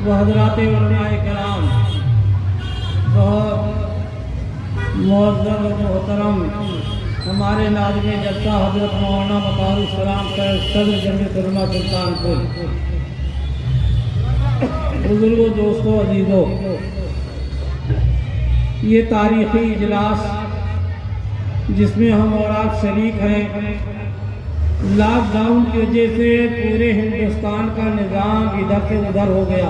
وہ حضرات علماء کرام، بہت معزز و محترم ہمارے ناظم جلسہ حضرت مولانا مطہر السلام صدر جمعیت علماء سلطانپور، بزرگوں، دوستوں، عزیزوں، یہ تاریخی اجلاس جس میں ہم اور آپ شریک ہیں، لاک ڈاؤن کی وجہ سے پورے ہندوستان کا نظام ادھر سے ادھر ہو گیا۔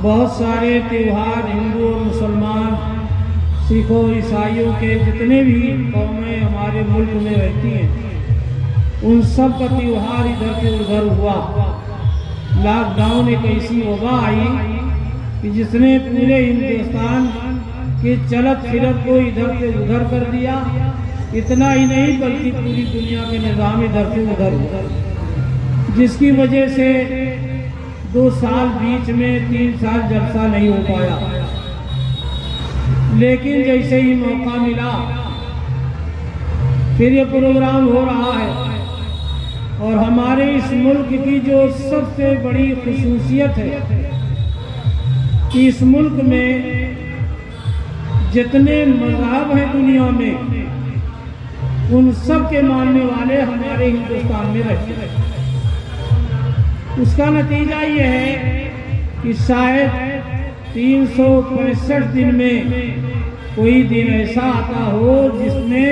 بہت سارے تہوار ہندو اور مسلمان، سکھوں، عیسائیوں کے جتنے بھی قومیں ہمارے ملک میں رہتی ہیں، ان سب کا تہوار ادھر سے ادھر ہوا۔ لاک ڈاؤن ایک ایسی وبا آئی کہ جس نے پورے ہندوستان کی چلت پھرت کو ادھر سے ادھر کر دیا۔ اتنا ہی نہیں بلکہ پوری دنیا کے نظام ادھر سے ادھر ہوا، جس کی وجہ سے 2 سال بیچ میں 3 سال جلسہ نہیں ہو پایا۔ لیکن جیسے ہی موقع ملا پھر یہ پروگرام ہو رہا ہے، اور ہمارے اس ملک کی جو سب سے بڑی خصوصیت ہے کہ اس ملک میں جتنے مذہب ہیں دنیا میں، ان سب کے ماننے والے ہمارے ہندوستان میں رہتے ہیں۔ اس کا نتیجہ یہ ہے کہ شاید 365 دن میں کوئی دن ایسا آتا ہو جس میں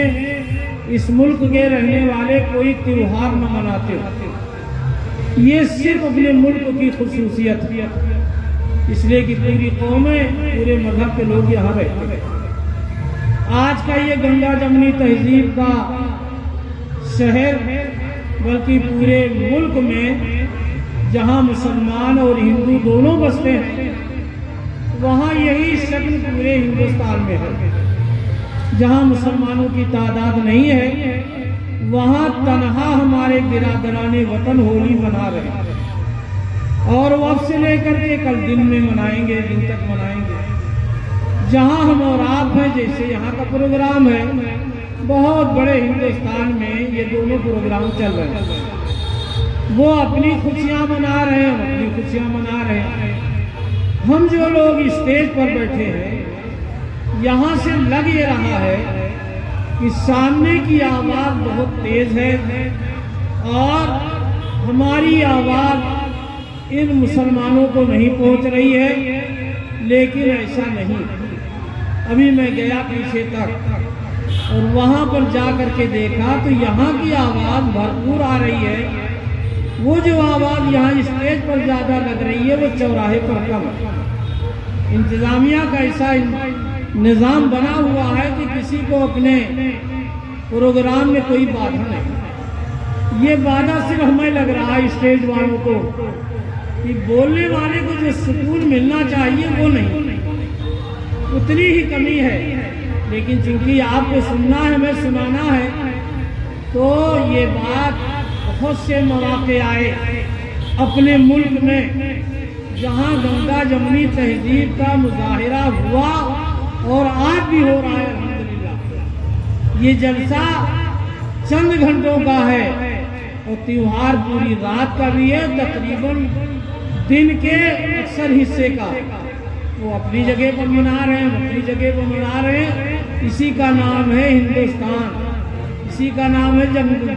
اس ملک کے رہنے والے کوئی تہوار نہ مناتے ہو۔ یہ صرف اپنے ملک کی خصوصیت ہے، اس لیے کہ پوری قومیں، پورے مذہب کے لوگ یہاں رہتے ہیں۔ آج کا یہ گنگا جمنی تہذیب کا شہر، بلکہ پورے ملک میں جہاں مسلمان اور ہندو دونوں بستے ہیں، وہاں یہی شکل پورے ہندوستان میں ہے۔ جہاں مسلمانوں کی تعداد نہیں ہے، وہاں تنہا ہمارے برادران وطن ہولی منا رہے ہیں، اور وہ اب سے لے کر کے کل دن میں منائیں گے، دن تک منائیں گے۔ جہاں ہم اور آپ ہیں، جیسے یہاں کا پروگرام ہے، بہت بڑے ہندوستان میں یہ دونوں پروگرام چل رہے ہیں۔ وہ اپنی خوشیاں منا رہے ہیں، اپنی خوشیاں منا رہے ہیں۔ ہم جو لوگ اسٹیج پر بیٹھے ہیں، یہاں سے لگ یہ رہا ہے کہ سامنے کی آواز بہت تیز ہے، اور ہماری آواز ان مسلمانوں کو نہیں پہنچ رہی ہے۔ لیکن ایسا نہیں۔ ابھی میں گیا پیچھے تک، اور وہاں پر جا کر کے دیکھا تو یہاں کی آواز بھرپور آ رہی ہے۔ وہ جو آواز یہاں اسٹیج پر زیادہ لگ رہی ہے، وہ چوراہے پر کم ہے۔ انتظامیہ کا ایسا نظام بنا ہوا ہے کہ کسی کو اپنے پروگرام میں کوئی بادھا نہیں۔ یہ بادھا صرف ہمیں لگ رہا ہے اسٹیج والوں کو کہ بولنے والے کو جو سکون ملنا چاہیے وہ نہیں، اتنی ہی کمی ہے۔ لیکن چونکہ آپ کو سننا ہے، ہمیں سنانا ہے، تو یہ بات بہت سے مواقع آئے اپنے ملک میں جہاں گنگا جمنی تہذیب کا مظاہرہ ہوا، اور آج بھی ہو رہا ہے الحمدللہ۔ یہ جلسہ چند گھنٹوں کا ہے، اور تہوار پوری رات کا بھی ہے، تقریباً دن کے اکثر حصے کا۔ وہ اپنی جگہ پر منا رہے ہیں، اپنی جگہ پر منا رہے ہیں۔ اسی کا نام ہے ہندوستان، اسی کا نام ہے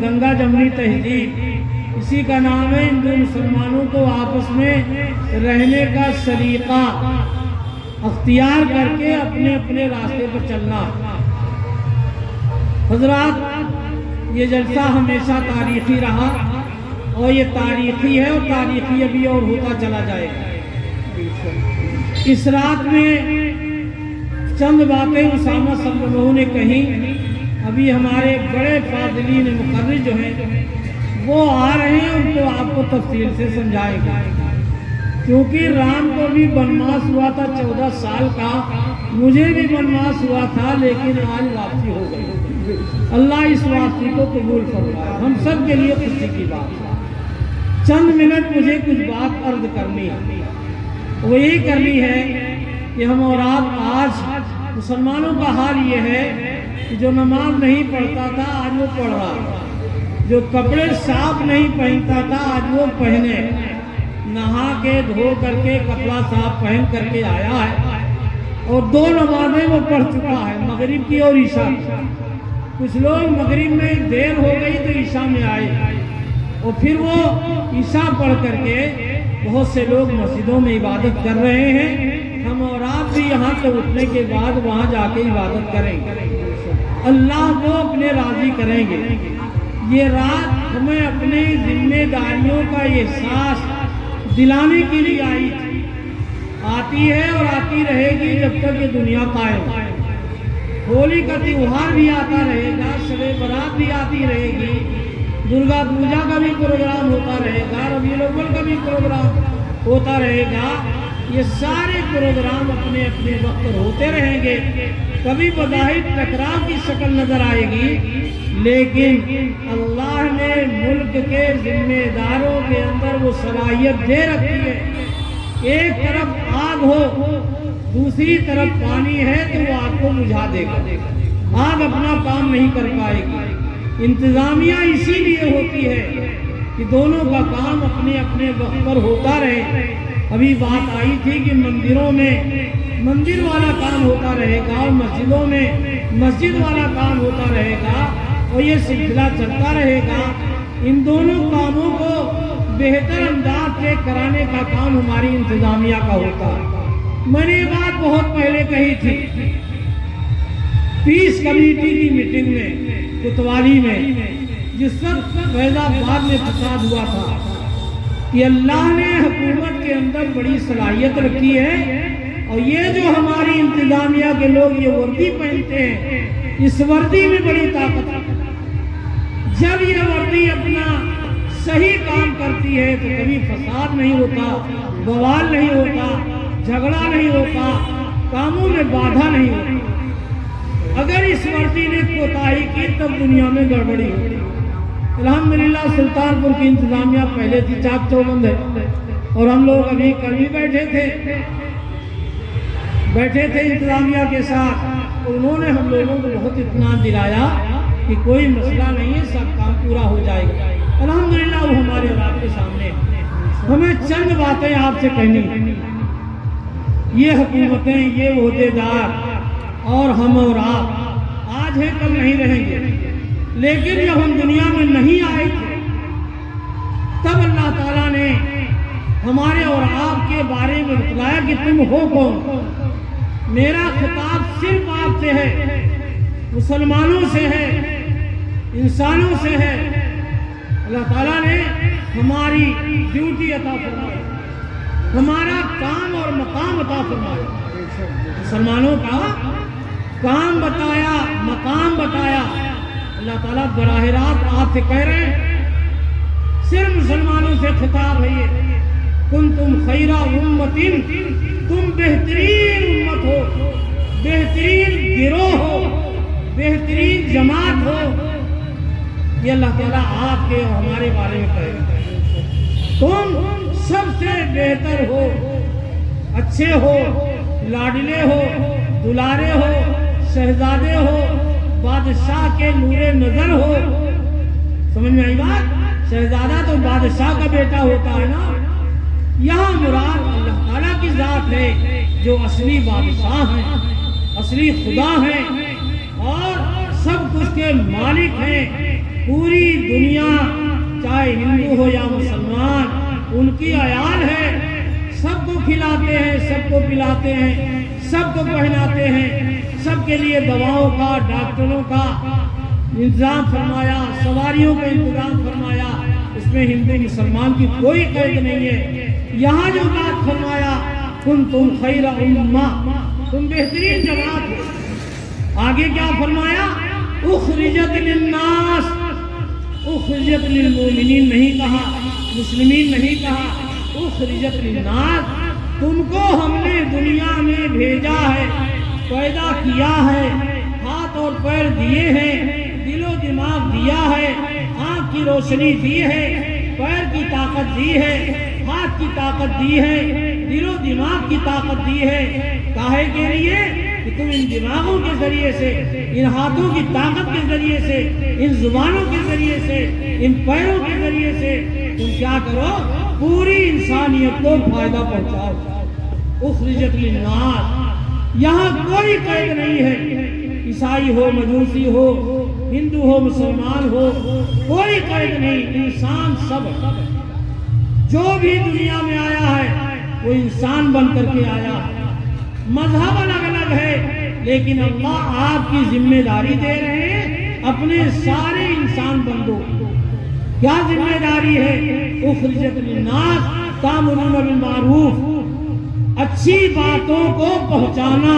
گنگا جمنی تہذیب، اسی کا نام ہے ہندو مسلمانوں کو آپس میں رہنے کا سلیقہ اختیار کر کے اپنے اپنے راستے پر چلنا۔ حضرات، یہ جلسہ ہمیشہ تاریخی رہا، اور یہ تاریخی ہے، اور تاریخی ابھی اور ہوتا چلا جائے گا۔ اس رات میں چند باتیں اسامہ صلی اللہ علیہ وسلم نے کہیں۔ ابھی ہمارے بڑے فاضلین مقرر جو ہیں وہ آ رہے ہیں، ان کو آپ کو تفصیل سے سمجھائیں گے، کیونکہ رام کو بھی بنواس ہوا تھا 14 سال کا، مجھے بھی بنواس ہوا تھا، لیکن آج واپسی ہو گئی۔ اللہ اس واپسی کو قبول فرمائے، ہم سب کے لیے خوشی کی بات ہے۔ چند منٹ مجھے کچھ بات عرض کرنی ہے، وہ یہی کرنی ہے کہ ہم اور آپ آج مسلمانوں کا حال یہ ہے کہ جو نماز نہیں پڑھتا تھا آج وہ پڑھ رہا، جو کپڑے صاف نہیں پہنتا تھا آج وہ پہنے، نہا کے دھو کر کے کپڑا صاف پہن کر کے آیا ہے اور 2 نمازیں وہ پڑھ چکا ہے، مغرب کی اور عشاء کی۔ کچھ لوگ مغرب میں دیر ہو گئی تو عشاء میں آئے اور پھر وہ عشاء پڑھ کر کے بہت سے لوگ مسجدوں میں عبادت کر رہے ہیں۔ ہم اور آپ بھی یہاں سے اٹھنے کے بعد وہاں جا کے عبادت کریں گے، اللہ کو اپنے راضی کریں گے۔ یہ رات ہمیں اپنی ذمہ داریوں کا احساس دلانے کے لیے آتی ہے اور آتی رہے گی جب تک یہ دنیا قائم ہے۔ ہولی کا تہوار بھی آتا رہے گا، شب برات بھی آتی رہے گی، درگا پوجا کا بھی پروگرام ہوتا رہے گا، ربیع الاول کا بھی پروگرام ہوتا رہے گا۔ یہ سارے پروگرام اپنے اپنے وقت پر ہوتے رہیں گے۔ کبھی بظاہر ٹکراؤ کی شکل نظر آئے گی، لیکن اللہ نے ملک کے ذمہ داروں کے اندر وہ صلاحیت دے رکھی ہے، ایک طرف آگ ہو دوسری طرف پانی ہے تو وہ آگ کو بجھا دے گا، آگ اپنا کام نہیں کر پائے گی۔ انتظامیہ اسی لیے ہوتی ہے کہ دونوں کا کام اپنے اپنے وقت پر ہوتا رہے۔ ابھی بات آئی تھی کہ مندروں میں مندر والا کام ہوتا رہے گا اور مسجدوں میں مسجد والا کام ہوتا رہے گا اور یہ سلسلہ چلتا رہے گا۔ ان دونوں کاموں کو بہتر انداز سے کرانے کا کام ہماری انتظامیہ کا ہوتا ہے۔ میں نے یہ بات بہت پہلے کہی تھی، پیس کمیٹی کی میٹنگ میں کوتوالی میں، جس وقت فیض آباد میں فساد ہوا تھا، کہ اللہ نے حکومت کے اندر بڑی صلاحیت رکھی ہے اور یہ جو ہماری انتظامیہ کے لوگ یہ وردی پہنتے ہیں، اس وردی میں بڑی طاقت ہے۔ جب یہ وردی اپنا صحیح کام کرتی ہے تو کبھی فساد نہیں ہوتا، بوال نہیں ہوتا، جھگڑا نہیں ہوتا، کاموں میں بادھا نہیں ہوتی۔ اگر اس وردی نے کوتاہی کی تب دنیا میں گڑبڑی ہوتی۔ الحمدللہ سلطان پور کی انتظامیہ پہلے تھی چاک چوبند ہے اور ہم لوگ ابھی کل بھی بیٹھے تھے انتظامیہ کے ساتھ، انہوں نے ہم لوگوں کو بہت اطمینان دلایا کہ کوئی مسئلہ نہیں ہے، سب کام پورا ہو جائے گا۔ الحمدللہ وہ ہمارے آپ کے سامنے۔ ہمیں چند باتیں آپ سے کہنی ہیں۔ یہ حکومتیں، یہ عہدیدار اور ہم اور آپ آج ہے کل نہیں رہیں گے، لیکن جب ہم دنیا میں نہیں آئے تھے تب اللہ تعالیٰ نے ہمارے اور آپ کے بارے میں بتلایا کہ تم ہو کون۔ میرا خطاب صرف آپ سے ہے، مسلمانوں سے ہے، انسانوں سے ہے۔ اللہ تعالیٰ نے ہماری ڈیوٹی عطا فرمائی، ہمارا کام اور مقام عطا فرمایا، مسلمانوں کا کام بتایا، مقام بتایا۔ اللہ تعالیٰ براہ راست آپ سے کہہ رہے ہیں، صرف مسلمانوں سے خطاب ہے یہ، کنتم خیر امت، تم بہترین امت ہو، بہترین گروہ ہو، بہترین جماعت ہو۔ یہ اللہ تعالیٰ آپ کے اور ہمارے بارے میں کہہ رہے ہیں، تم سب سے بہتر ہو، اچھے ہو، لاڈلے ہو، دلارے ہو، شہزادے ہو، بادشاہ کے نور نظر ہو۔ سمجھ میں آئی بات؟ شہزادہ تو بادشاہ کا بیٹا ہوتا ہے نا۔ یہاں مراد اللہ تعالیٰ کی ذات ہے جو اصلی بادشاہ ہیں، اصلی خدا ہیں اور سب کچھ کے مالک ہیں۔ پوری دنیا چاہے ہندو ہو یا مسلمان ان کی عیال ہے، سب کو کھلاتے ہیں، سب کو پلاتے ہیں، سب کو پہناتے ہیں، سب کے لیے دواؤں کا، ڈاکٹروں کا انتظام فرمایا، سواریوں کا انتظام فرمایا۔ اس میں ہندو مسلمان کی کوئی قید نہیں ہے۔ یہاں جو بات فرمایا کنتم خیر امہ، تم بہترین جماعت ہو۔ آگے کیا فرمایا؟ اخرجت للناس، اخرجت للمؤمنین نہیں کہا، مسلمین نہیں کہا، اخرجت للناس، تم کو ہم نے دنیا میں بھیجا ہے، پیدا کیا ہے، ہاتھ اور پیر دیے ہیں، دل و دماغ دیا ہے، آنکھ کی روشنی دی ہے، پیر کی طاقت دی ہے، ہاتھ کی طاقت دی ہے، دل و دماغ کی طاقت دی ہے۔ کاہے کے لیے؟ کہ تم ان دماغوں کے ذریعے سے، ان ہاتھوں کی طاقت کے ذریعے سے، ان زبانوں کے ذریعے سے، ان پیروں کے ذریعے سے تم کیا کرو؟ پوری انسانیت کو فائدہ پہنچاؤ۔ اخرجت للناس، یہاں کوئی قید نہیں ہے، عیسائی ہو، مجوسی ہو، ہندو ہو، مسلمان ہو، کوئی قید نہیں، انسان سب ہے۔ جو بھی دنیا میں آیا ہے وہ انسان بن کر کے آیا ہے۔ مذہب الگ الگ ہے، لیکن اللہ آپ کی ذمہ داری دے رہے ہیں اپنے سارے انسان بندوں کو۔ کیا ذمہ داری ہے؟ اخرجت للناس تأمرون بالمعروف، اچھی باتوں کو پہنچانا،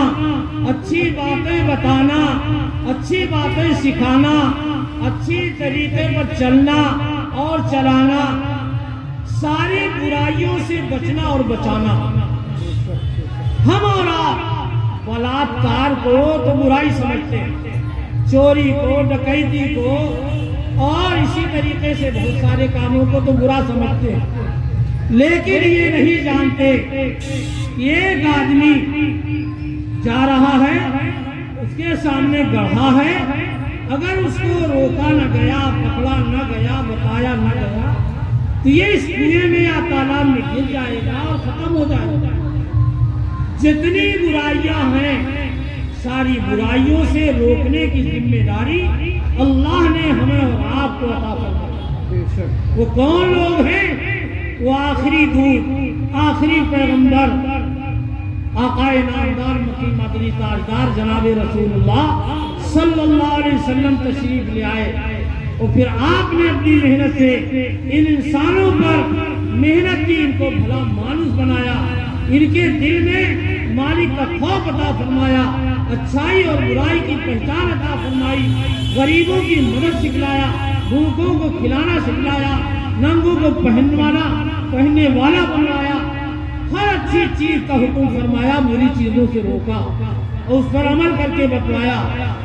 اچھی باتیں بتانا، اچھی باتیں سکھانا، اچھی طریقے پر چلنا اور چلانا، ساری برائیوں سے بچنا اور بچانا۔ ہم اور آپ بلاತ್ಕಾರ کو تو برائی سمجھتے ہیں، چوری کو، ڈکیتی کو اور اسی طریقے سے بہت سارے کاموں کو تو برا سمجھتے ہیں، لیکن یہ نہیں جانتے کہ ایک آدمی جا رہا ہے، اس کے سامنے گڑھا ہے، اگر اس کو روکا نہ گیا، پکڑا نہ گیا، بتایا نہ گیا تو یہ اس کنویں میں یا تالاب میں گر جائے گا اور ختم ہو جائے گا۔ جتنی برائیاں ہیں ساری برائیوں سے روکنے کی ذمہ داری اللہ نے ہمیں اور آپ کو عطا فرمائی۔ وہ کون لوگ ہیں؟ وہ آخری دور، آخری پیغمبر، آقا نامدار مکی مدنی تاجدار جناب رسول اللہ صلی اللہ علیہ وسلم تشریف لے آئے، اور پھر آپ نے اپنی محنت سے ان انسانوں پر محنت کی، ان کو بھلا مانوس بنایا، ان کے دل میں مالک کا خوف عطا فرمایا، اچھائی اور برائی کی پہچان عطا فرمائی، غریبوں کی مدد سکھلایا، بھوکوں کو کھلانا سکھلایا، ننگوں کو پہننے والا بنوایا، ہر اچھی چیز کا حکم فرمایا، بری چیزوں سے روکا اور اس پر عمل کر کے بتلایا۔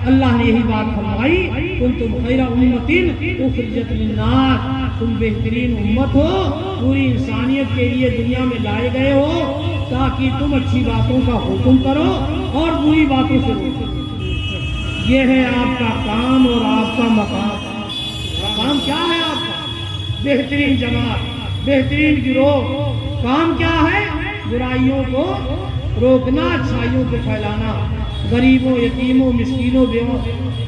اللہ نے یہی بات فرمائی، کنتم خیر امۃ اخرجت للناس، تم بہترین امت ہو، پوری انسانیت کے لیے دنیا میں لائے گئے ہو تاکہ تم اچھی باتوں کا حکم کرو اور بری باتوں سے روکو۔ یہ ہے آپ کا کام اور آپ کا مقام۔ کام کیا ہے آپ کا؟ بہترین جماعت، بہترین گروہ۔ کام کیا ہے؟ برائیوں کو روکنا، اچھائیوں کو پھیلانا، غریبوں، یتیموں، مسکینوں، بیووں،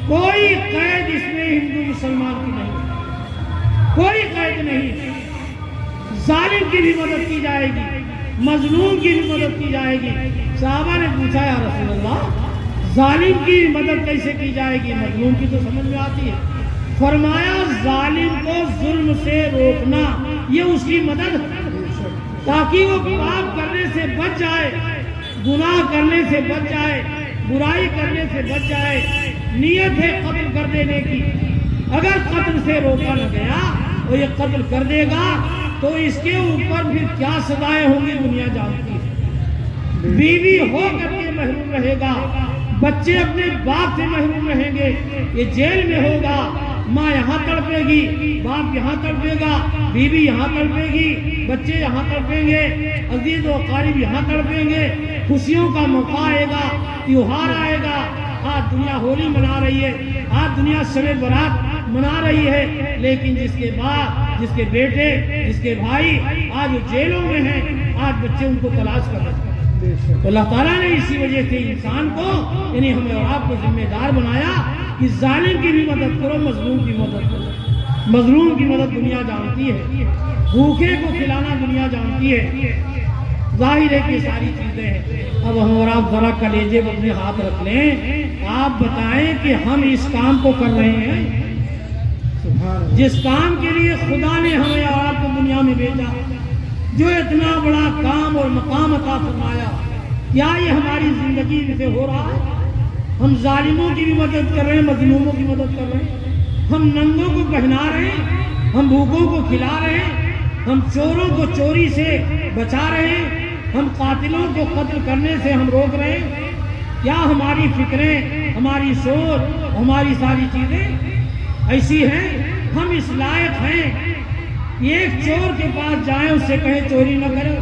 کوئی قید اس میں ہندو مسلمان کی نہیں، کوئی قید نہیں۔ ظالم کی بھی مدد کی جائے گی، مظلوم کی بھی مدد کی جائے گی۔ صحابہ نے پوچھا یا رسول اللہ ظالم کی مدد کیسے کی جائے گی؟ مظلوم کی تو سمجھ میں آتی ہے۔ فرمایا ظالم کو ظلم سے روکنا یہ اس کی مدد ہے، تاکہ وہ پاپ کرنے سے بچ جائے، گناہ کرنے سے بچ جائے، برائی کرنے سے بچ جائے۔ نیت ہے قتل کر دینے کی، اگر قتل سے روکا نہ گیا اور یہ قتل کر دے گا تو اس کے اوپر پھر کیا سزائیں ہوں گی دنیا جانتی ہے۔ بیوی ہو کر کے محروم رہے گا، بچے اپنے باپ سے محروم رہیں گے، یہ جیل میں ہوگا۔ ماں یہاں تڑپے گی، باپ یہاں تڑپے گا، بیوی یہاں تڑپے گی، بچے یہاں تڑپیں گے، عزیز و اقارب یہاں تڑپیں گے۔ خوشیوں کا موقع آئے گا، تیوہار آئے گا۔ آج دنیا ہولی منا رہی ہے، آج دنیا شب برات منا رہی ہے، لیکن جس کے باپ، جس کے بیٹے، جس کے بھائی آج جیلوں میں ہیں، آج بچے ان کو تلاش کر رہے ہیں۔ اللہ تعالیٰ نے اسی وجہ سے انسان کو، یعنی ہمیں اور آپ کو ذمہ دار بنایا کہ ظالم کی بھی مدد کرو، مظلوم کی مدد کرو۔ مظلوم کی مدد دنیا جانتی ہے، بھوکے کو کھلانا دنیا جانتی ہے۔ ظاہر ہے کہ ساری چیزیں ہیں۔ اب ہم اور آپ ذرا کلیجے پر اپنے ہاتھ رکھ لیں، آپ بتائیں کہ ہم اس کام کو کر رہے ہیں جس کام کے لیے خدا نے ہمیں اور آپ کو دنیا میں بھیجا، جو اتنا بڑا کام اور مقام عطا فرمایا، کیا یہ ہماری زندگی سے ہو رہا ہے؟ ہم ظالموں کی بھی مدد کر رہے ہیں، مظلوموں کی مدد کر رہے ہیں، ہم ننگوں کو پہنا رہے ہیں، ہم بھوکوں کو کھلا رہے ہیں، ہم چوروں کو چوری سے بچا رہے ہیں، ہم قاتلوں کو قتل کرنے سے ہم روک رہے ہیں۔ کیا ہماری فکریں، ہماری سوچ، ہماری ساری چیزیں ایسی ہیں؟ ہم اس لائق ہیں ایک چور کے پاس جائیں، اس سے کہیں چوری نہ کرے؟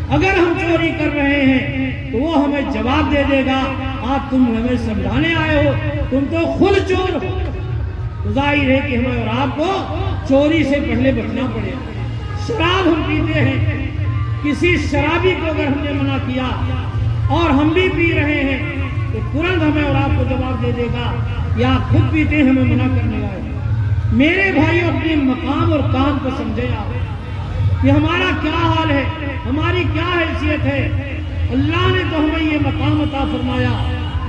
اگر ہم چوری کر رہے ہیں تو وہ ہمیں جواب دے دے گا، آپ تم ہمیں سمجھانے آئے ہو، تم تو خود چور ہو۔ ظاہر ہے کہ ہمیں اور آپ کو چوری سے پہلے بچنا پڑے گا۔ شراب ہم پیتے ہیں، کسی شرابی کو اگر ہم نے منع کیا اور ہم بھی پی رہے ہیں تو ترنت ہمیں اور آپ کو جواب دے دے گا یا خود پیتے ہیں ہمیں منع کرنے آئے۔ میرے بھائیوں، اپنے مقام اور کام کو سمجھے آپ کہ ہمارا کیا حال ہے، ہماری کیا حیثیت ہے۔ اللہ نے تو ہمیں یہ مقام عطا فرمایا،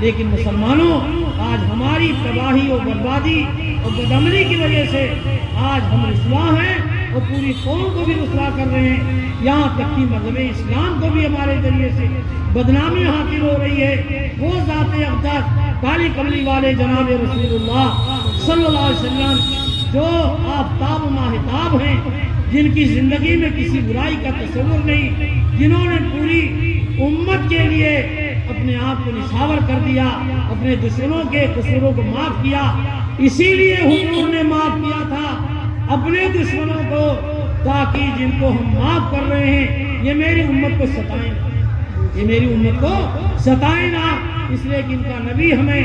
لیکن مسلمانوں آج ہماری تباہی اور بربادی اور بدعملی کی وجہ سے آج ہم رسوا ہیں اور پوری قوم کو بھی رسوا کر رہے ہیں، یہاں تک کہ مذہب اسلام کو بھی ہمارے ذریعے سے بدنامی حاصل ہو رہی ہے۔ وہ ذات اقدس کالی کملی والے جناب رسول اللہ صلی اللہ علیہ وسلم جو آفتاب و ماہتاب ہیں، جن کی زندگی میں کسی برائی کا تصور نہیں، جنہوں نے پوری امت کے لیے اپنے آپ کو نشاور کر دیا، اپنے دشمنوں کے قصوروں کو معاف کیا۔ اسی لیے حضور نے معاف کیا تھا اپنے دشمنوں کو، تاکہ جن کو ہم معاف کر رہے ہیں یہ میری امت کو ستائیں نہ، یہ میری امت کو ستائیں نہ۔ اس لیے کہ ان کا نبی ہمیں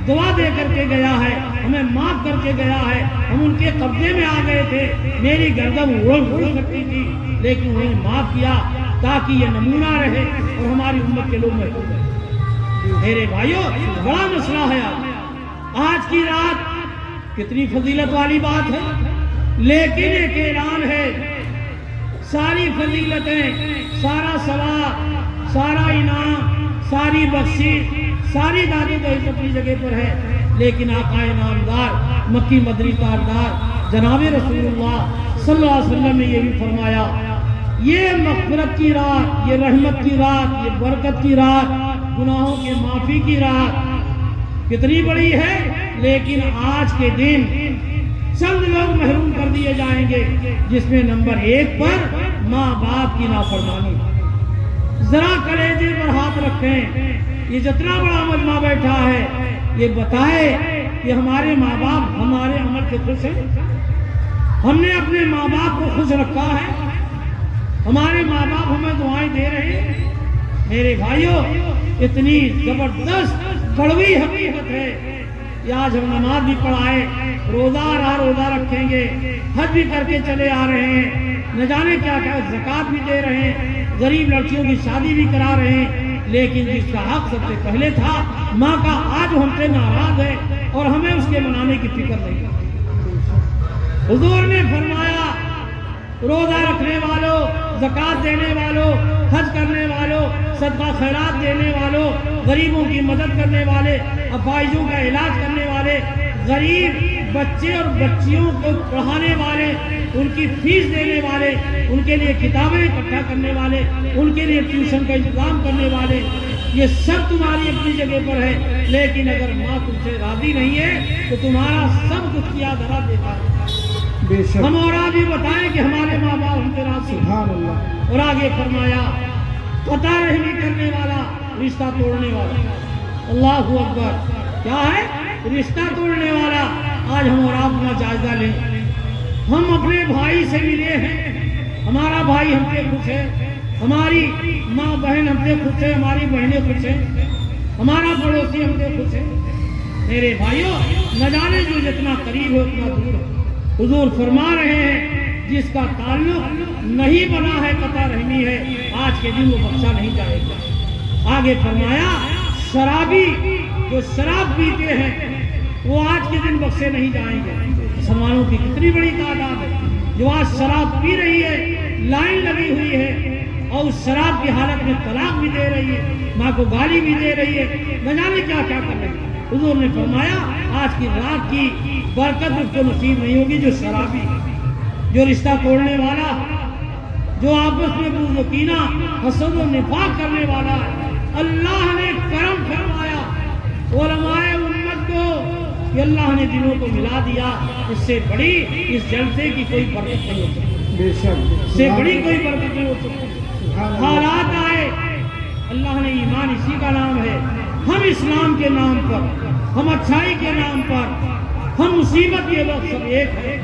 دعا دے کر کے گیا ہے، ہمیں معاف کر کے گیا ہے۔ ہم ان کے قبضے میں آ گئے تھے، میری گردن اڑ سکتی تھی، لیکن انہوں نے معاف کیا تاکہ یہ نمونہ رہے اور ہماری امت کے لوگ محفوظ رہیں۔ میرے بھائیوں، بڑا مسئلہ ہے آج کی رات، کتنی فضیلت والی بات ہے، لیکن ایک اعلان ہے، ساری فضیلتیں، سارا ثواب، سارا انعام، ساری بخشش، ساری دادی تو اپنی جگہ پر ہے، لیکن آقا نامدار مکی مدنی تاجدار جناب رسول اللہ صلی اللہ علیہ وسلم نے یہ بھی فرمایا، یہ مغفرت کی رات، یہ رحمت کی رات، یہ برکت کی رات، گناہوں کے معافی کی رات کتنی بڑی ہے، لیکن آج کے دن چند لوگ محروم کر دیے جائیں گے، جس میں نمبر 1 پر ماں باپ کی نافرمانی۔ ذرا کلیجے پر ہاتھ رکھیں، یہ جتنا بڑا مجمع بیٹھا ہے یہ بتائے کہ ہمارے ماں باپ ہمارے عمل سے خوش ہیں؟ ہم نے اپنے ماں باپ کو خوش رکھا ہے؟ ہمارے ماں باپ ہمیں دعائیں دے رہے ہیں؟ میرے بھائیوں، اتنی زبردست کڑوی حقیقت ہے کہ آج ہم نماز بھی پڑھائے، روزہ رکھیں گے، حج بھی کر کے چلے آ رہے ہیں، نہ جانے کیا کیا، زکوٰۃ بھی دے رہے ہیں، غریب لڑکیوں کی شادی بھی کرا رہے ہیں، لیکن جس کا حق سب سے پہلے تھا ماں کا، آج ہم سے ناراض ہے اور ہمیں اس کے منانے کی فکر نہیں۔ حضور نے فرمایا، روزہ رکھنے والوں، زکوٰۃ دینے والوں، حج کرنے والوں، صدقہ خیرات دینے والوں، غریبوں کی مدد کرنے والے، اپاہجوں کا علاج کرنے والے، غریب بچے اور بچیوں کو پڑھانے والے، ان کی فیس دینے والے، ان کے لیے کتابیں اکٹھا کرنے والے، ان کے لیے ٹیوشن کا انتظام کرنے والے، یہ سب تمہاری اپنی جگہ پر ہے، لیکن اگر ماں تم سے راضی نہیں ہے تو تمہارا سب کچھ کیا دھرا دیتا ہے۔ ہم اور آگے بتائیں کہ ہمارے ماں باپ ہم سے راضی ہیں، اور آگے فرمایا، قطع رحمی کرنے والا، رشتہ توڑنے والا، اللہ اکبر، کیا ہے؟ رشتہ توڑنے والا۔ آج ہم اور آپ اپنا جائزہ لیں، ہم اپنے بھائی سے ملے ہیں، ہمارا بھائی ہم سے خوش ہے، ہماری ماں بہن ہم سے خوش ہے، ہماری بہنیں خوش ہیں، ہمارا پڑوسی ہم سے خوش ہے۔ میرے بھائیوں، نہ جانے جو جتنا قریب ہے اتنا دور ہے۔ حضور فرما رہے ہیں، جس کا تعلق نہیں بنا ہے، قطع رحمی ہے، آج کے دن وہ بخشا نہیں جائے گا۔ آگے فرمایا، شرابی جو شراب پیتے ہیں وہ آج کے دن بخشے نہیں جائیں گے۔ مسلمانوں کی کتنی بڑی تعداد ہے جو آج شراب پی رہی ہے، لائن لگی ہوئی ہے، اور اس شراب کی حالت میں طلاق بھی دے رہی ہے، ماں کو گالی بھی دے رہی ہے، نہ جانے کیا کیا کر رہی ہے۔ حضور نے فرمایا، آج کی رات کی برکت اس کو نصیب نہیں ہوگی جو شرابی، جو رشتہ توڑنے والا، جو آپس میں بغض و کینہ، حسد و نفاق کرنے والا ہے۔ اللہ نے کرم فرمایا علماء امت کو کہ اللہ نے دلوں کو ملا دیا، اس سے بڑی اس جلسے کی کوئی برکت نہیں ہو سکتی، اس سے بڑی کوئی برکت نہیں ہو سکتی۔ حالات آئے، اللہ نے ایمان اسی کا نام ہے، ہم اسلام کے نام پر، ہم اچھائی کے نام پر، ہم مصیبت کے وقت سب ایک ہے،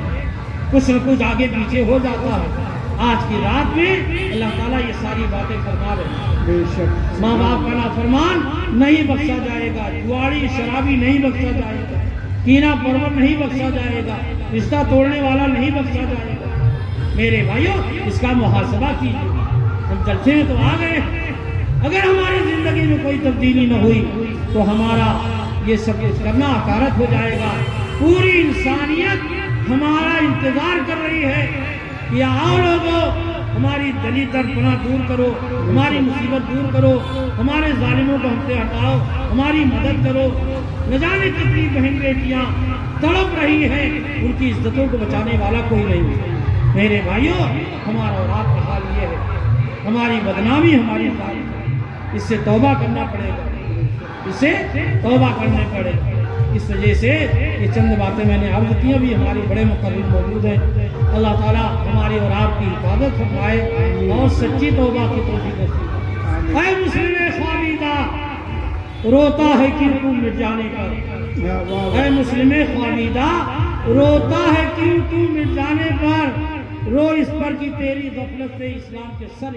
کچھ نہ کچھ آگے پیچھے ہو جاتا ہے۔ آج کی رات میں اللہ تعالیٰ یہ ساری باتیں فرما رہے ہیں۔ ماں باپ کا نافرمان نہیں بخشا جائے گا، جواڑی شرابی نہیں بخشا جائے گا، کینہ پرور نہیں بخشا جائے گا، رشتہ توڑنے والا نہیں بخشا جائے گا۔ میرے بھائیوں اس کا محاسبہ کیجیے. ہم جلسے میں تو آ گئے, اگر ہماری زندگی میں کوئی تبدیلی نہ ہوئی تو ہمارا یہ سب کچھ کرنا حقارت ہو جائے گا. پوری انسانیت ہمارا انتظار کر رہی ہے کہ آؤ لوگوں, ہماری دلی درپنا دور کرو, ہماری مصیبت دور کرو, ہمارے ظالموں کو ہم سے ہٹاؤ, ہماری مدد کرو. نہ جانے کتنی بہن بیٹیاں تڑپ رہی ہیں, ان کی عزتوں کو بچانے والا کوئی نہیں. میرے بھائیوں ہمارا اور آپ کا حال یہ ہے, ہماری بدنامی ہماری تاریخ, اس سے توبہ کرنا پڑے گا, اس سے توبہ کرنے پڑے گا. اس وجہ سے یہ چند باتیں میں نے عرض کی, ابھی ہمارے بڑے مقرر موجود ہیں. اللہ تعالیٰ ہماری اور آپ کی حفاظت فرمائے اور سچی توبہ کی توفیق نصیب. اے مسلم خوامیدہ روتا ہے کیوں تو مٹ جانے پر, اے مسلم خوامیدہ روتا ہے کیوں تو مٹ جانے پر, رو اس پر کہ تیری غفلت سے اسلام کے سر